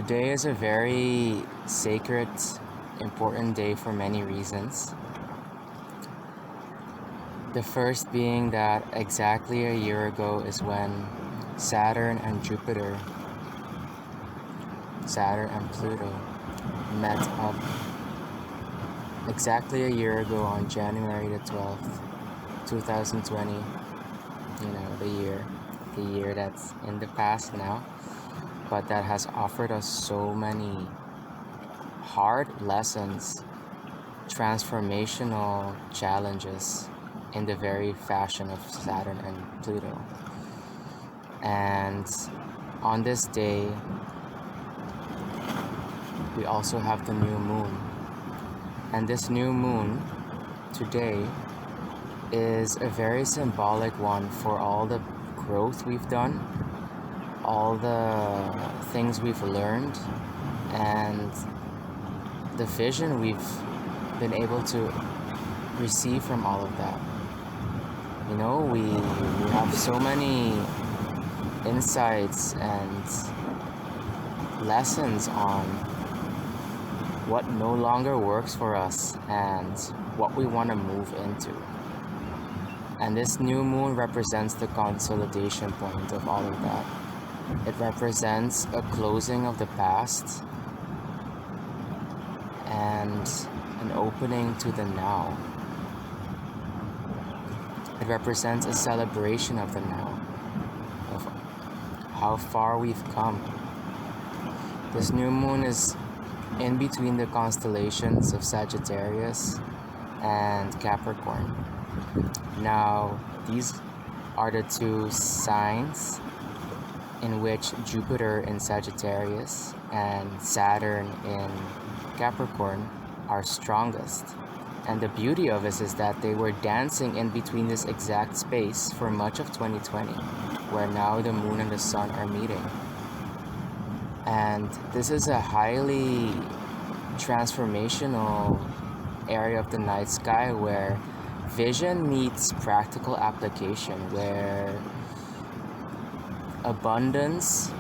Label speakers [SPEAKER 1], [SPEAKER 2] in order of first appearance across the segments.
[SPEAKER 1] Today is a very sacred, important day for many reasons. The first being that exactly a year ago is when Saturn and Jupiter, Saturn and Pluto met up exactly a year ago on January the 12th, 2020. The year that's in the past now, but that has offered us so many hard lessons, transformational challenges in the very fashion of Saturn and Pluto. And on this day, we also have the new moon. And this new moon today is a very symbolic one for all the growth we've done, all the things we've learned, and the vision we've been able to receive from all of that. We have so many insights and lessons on what no longer works for us and what we want to move into. And this new moon represents the consolidation point of all of that. It represents a closing of the past and an opening to the now. It represents a celebration of the now, of how far we've come. This new moon is in between the constellations of Sagittarius and Capricorn. Now, these are the two signs in which Jupiter in Sagittarius and Saturn in Capricorn are strongest. And the beauty of this is that they were dancing in between this exact space for much of 2020, where now the moon and the sun are meeting. And this is a highly transformational area of the night sky where vision meets practical application, where abundance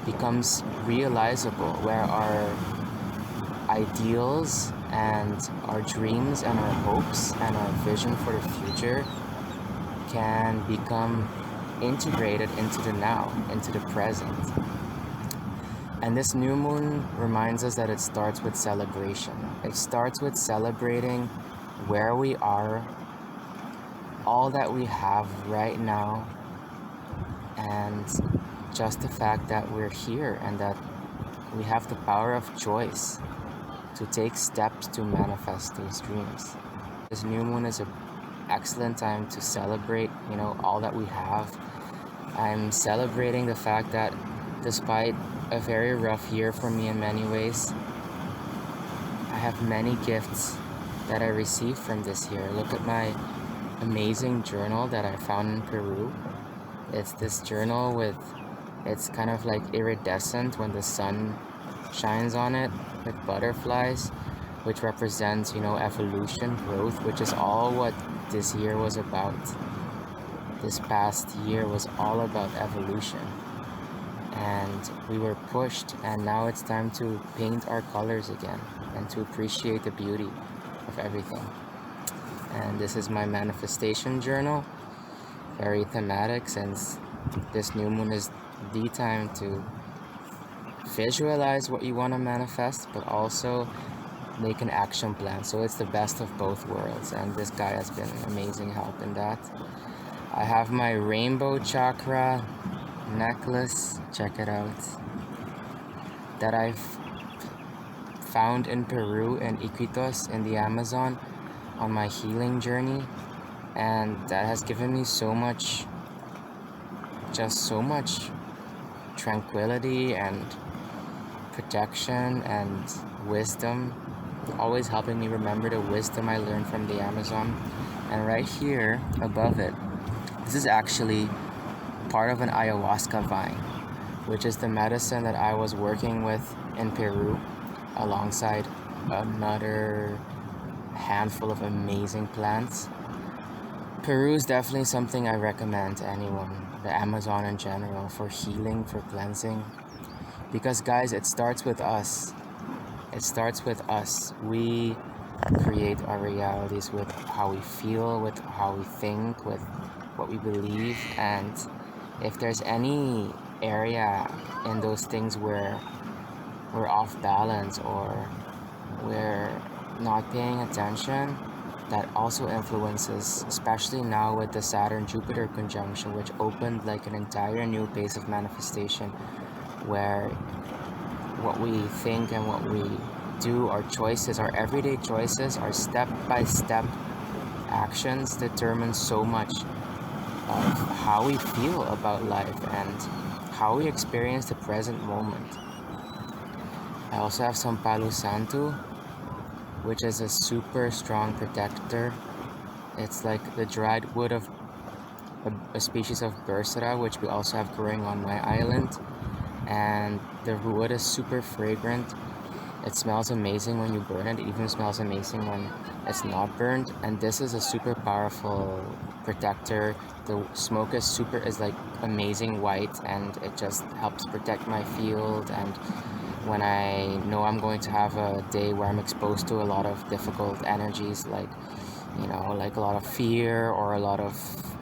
[SPEAKER 1] becomes realizable, where our ideals and our dreams and our hopes and our vision for the future can become integrated into the now, into the present. And this new moon reminds us that it starts with celebration. It starts with celebrating where we are, all that we have right now, and just the fact that we're here and that we have the power of choice to take steps to manifest those dreams. This new moon is an excellent time to celebrate, all that we have. I'm celebrating the fact that despite a very rough year for me in many ways, I have many gifts that I received from this year. Look at my amazing journal that I found in Peru. It's this journal it's kind of like iridescent when the sun shines on it, with butterflies, which represents, evolution, growth, which is all what this year was about. This past year was all about evolution. And we were pushed, and now it's time to paint our colors again and to appreciate the beauty of everything. And this is my manifestation journal, very thematic, since this new moon is the time to visualize what you want to manifest, but also make an action plan. So it's the best of both worlds, and this guy has been an amazing help in that. I have my rainbow chakra necklace, check it out, that I've found in Peru and Iquitos in the Amazon on my healing journey, and that has given me so much tranquility and protection and wisdom, always helping me remember the wisdom I learned from the Amazon. And right here above it, this is actually part of an ayahuasca vine, which is the medicine that I was working with in Peru alongside another handful of amazing plants. Peru is definitely something I recommend to anyone, the Amazon in general, for healing, for cleansing, Because guys, it starts with us. It starts with us. We create our realities with how we feel, with how we think, with what we believe. And if there's any area in those things where we're off balance or we're not paying attention, that also influences, especially now with the Saturn Jupiter conjunction, which opened like an entire new phase of manifestation, where what we think and what we do, our choices, our everyday choices, our step-by-step actions determine so much of how we feel about life and how we experience the present moment. I also have some Palo Santo, which is a super strong protector. It's like the dried wood of a species of Bursera, which we also have growing on my island. And the wood is super fragrant. It smells amazing when you burn it. It even smells amazing when it's not burned. And this is a super powerful protector. The smoke is like amazing white, and it just helps protect my field. And when I know I'm going to have a day where I'm exposed to a lot of difficult energies, like like a lot of fear or a lot of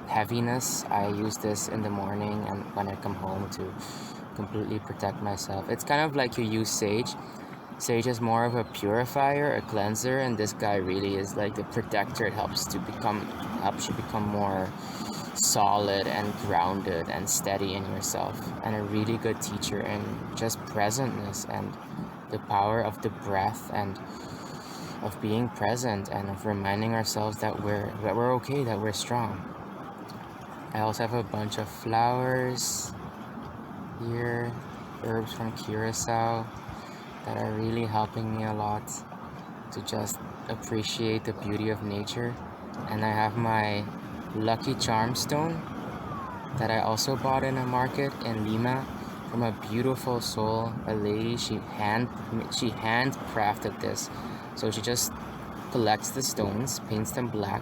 [SPEAKER 1] heaviness, I use this in the morning and when I come home to completely protect myself. It's kind of like you use sage. Sage is more of a purifier, a cleanser, and this guy really is like the protector. It helps you become more solid and grounded and steady in yourself, and a really good teacher in just presentness and the power of the breath and of being present and of reminding ourselves that we're okay, that we're strong. I also have a bunch of flowers here, herbs from Curacao, that are really helping me a lot to just appreciate the beauty of nature. And I have my Lucky Charm stone that I also bought in a market in Lima from a beautiful soul, a lady. She handcrafted this. So she just collects the stones, paints them black,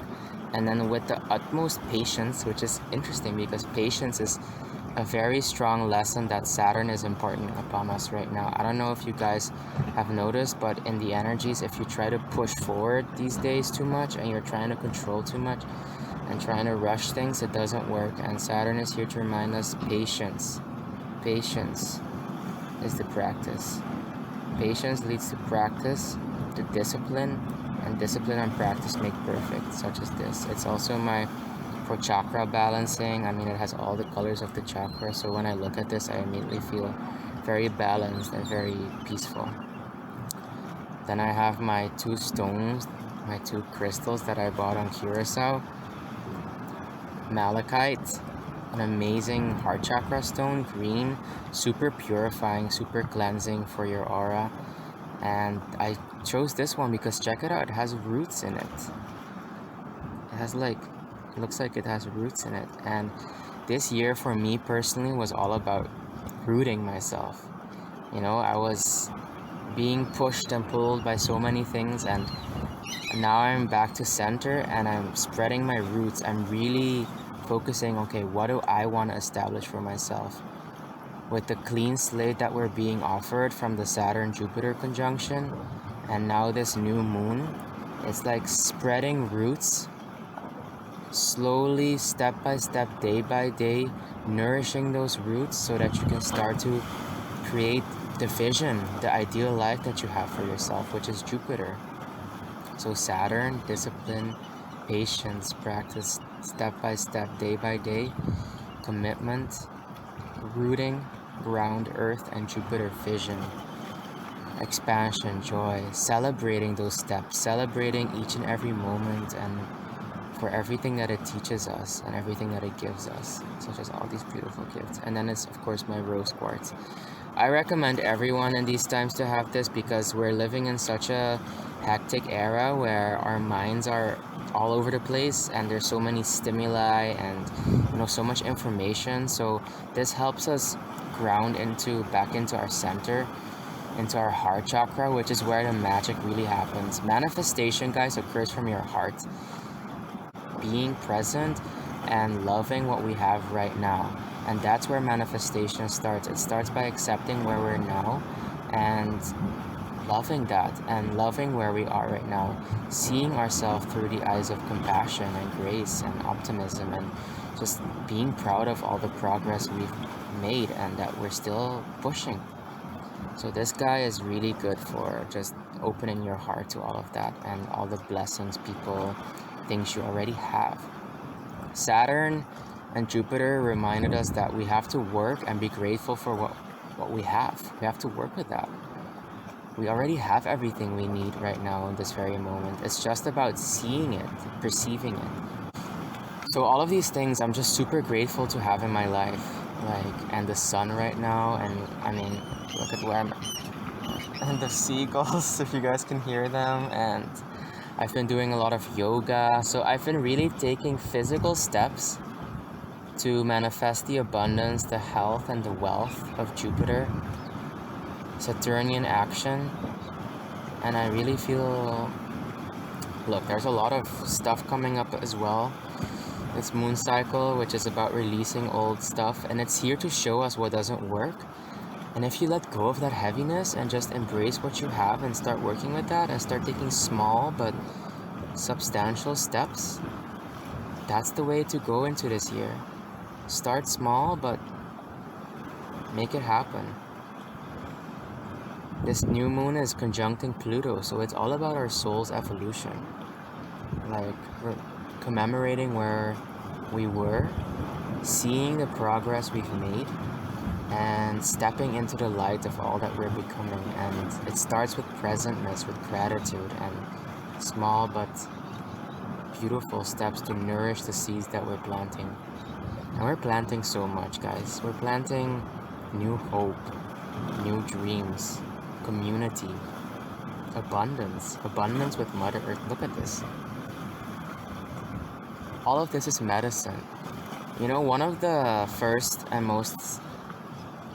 [SPEAKER 1] and then with the utmost patience, which is interesting because patience is a very strong lesson that Saturn is imparting upon us right now. I don't know if you guys have noticed, but in the energies, if you try to push forward these days too much and you're trying to control too much and trying to rush things, it doesn't work. And Saturn is here to remind us patience. Patience is the practice. Patience leads to practice, to discipline, and discipline and practice make perfect, such as this. It's also for chakra balancing. I mean, it has all the colors of the chakra, so when I look at this, I immediately feel very balanced and very peaceful. Then I have my two stones, my two crystals that I bought on Curacao. Malachite, an amazing heart chakra stone, green, super purifying, super cleansing for your aura. And I chose this one because check it out, it has roots in it. It has it looks like it has roots in it. And this year for me personally was all about rooting myself. I was being pushed and pulled by so many things, and now I'm back to center and I'm spreading my roots. I'm really focusing, okay, what do I want to establish for myself? With the clean slate that we're being offered from the Saturn Jupiter conjunction and now this new moon, it's like spreading roots slowly, step by step, day by day, nourishing those roots so that you can start to create the vision, the ideal life that you have for yourself, which is Jupiter. So Saturn, discipline, patience, practice, step by step, day by day, commitment, rooting, ground, earth, and Jupiter, vision, expansion, joy, celebrating those steps, celebrating each and every moment, and for everything that it teaches us and everything that it gives us, such as all these beautiful gifts. And then it's of course my rose quartz. I recommend everyone in these times to have this because we're living in such a hectic era where our minds are all over the place and there's so many stimuli and so much information. So this helps us ground back into our center, into our heart chakra, which is where the magic really happens. Manifestation, guys, occurs from your heart. Being present and loving what we have right now And that's where manifestation starts. It starts by accepting where we're now and loving that, and loving where we are right now, seeing ourselves through the eyes of compassion and grace and optimism, and just being proud of all the progress we've made and that we're still pushing. So this guy is really good for just opening your heart to all of that and all the blessings, people, things you already have. Saturn and Jupiter reminded us that we have to work and be grateful for what we have. We have to work with that. We already have everything we need right now in this very moment. It's just about seeing it, perceiving it. So all of these things I'm just super grateful to have in my life. And the sun right now, and I mean, look at where I'm at. And the seagulls, if you guys can hear them, and I've been doing a lot of yoga. So I've been really taking physical steps to manifest the abundance, the health, and the wealth of Jupiter. Saturnian action, and I really feel, look, there's a lot of stuff coming up as well. This moon cycle, which is about releasing old stuff, and it's here to show us what doesn't work. And if you let go of that heaviness and just embrace what you have and start working with that and start taking small but substantial steps, that's the way to go into this year. Start small, but make it happen. This new moon is conjuncting Pluto, so it's all about our soul's evolution. We're commemorating where we were, seeing the progress we've made, and stepping into the light of all that we're becoming. And it starts with presentness, with gratitude, and small but beautiful steps to nourish the seeds that we're planting. And we're planting so much, guys. We're planting new hope, new dreams, community, abundance with Mother Earth. Look at this. All of this is medicine. You know, one of the first and most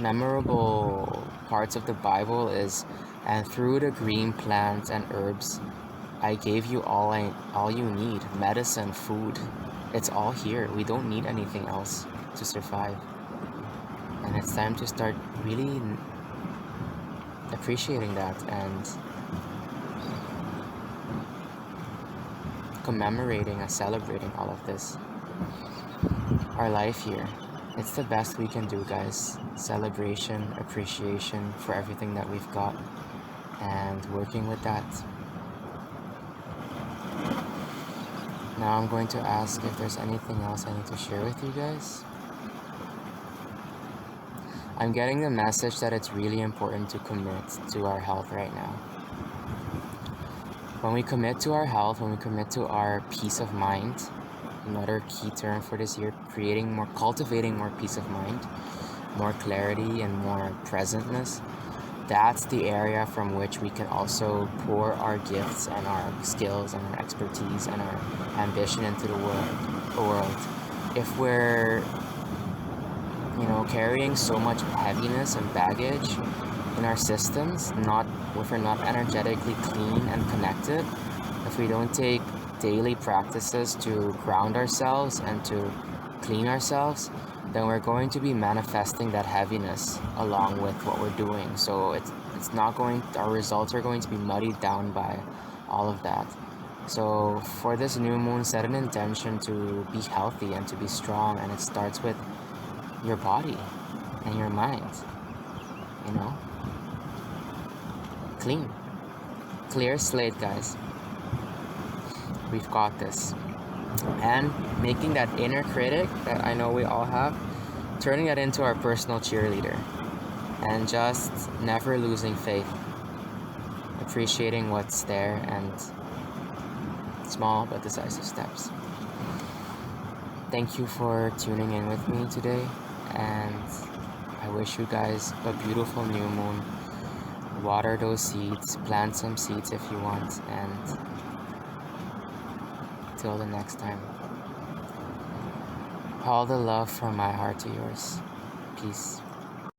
[SPEAKER 1] memorable parts of the Bible is, and through the green plants and herbs, I gave you all you need, medicine, food. It's all here. We don't need anything else to survive. And it's time to start really appreciating that and commemorating and celebrating all of this. Our life here, it's the best we can do, guys. Celebration, appreciation for everything that we've got, and working with that. Now I'm going to ask if there's anything else I need to share with you guys. I'm getting the message that it's really important to commit to our health right now. When we commit to our health, when we commit to our peace of mind, another key term for this year, cultivating more peace of mind, more clarity and more presentness, that's the area from which we can also pour our gifts and our skills and our expertise and our ambition into the world. If we're carrying so much heaviness and baggage in our systems, if we're not energetically clean and connected, if we don't take daily practices to ground ourselves and to clean ourselves, then we're going to be manifesting that heaviness along with what we're doing. So our results are going to be muddied down by all of that. So for this new moon, set an intention to be healthy and to be strong, and it starts with your body and your mind. Clear slate, guys. We've got this. And making that inner critic that I know we all have, turning that into our personal cheerleader, and just never losing faith, appreciating what's there, and small but decisive steps. Thank you for tuning in with me today, and I wish you guys a beautiful new moon. Water those seeds, plant some seeds if you want, and till the next time, all the love from my heart to yours. Peace.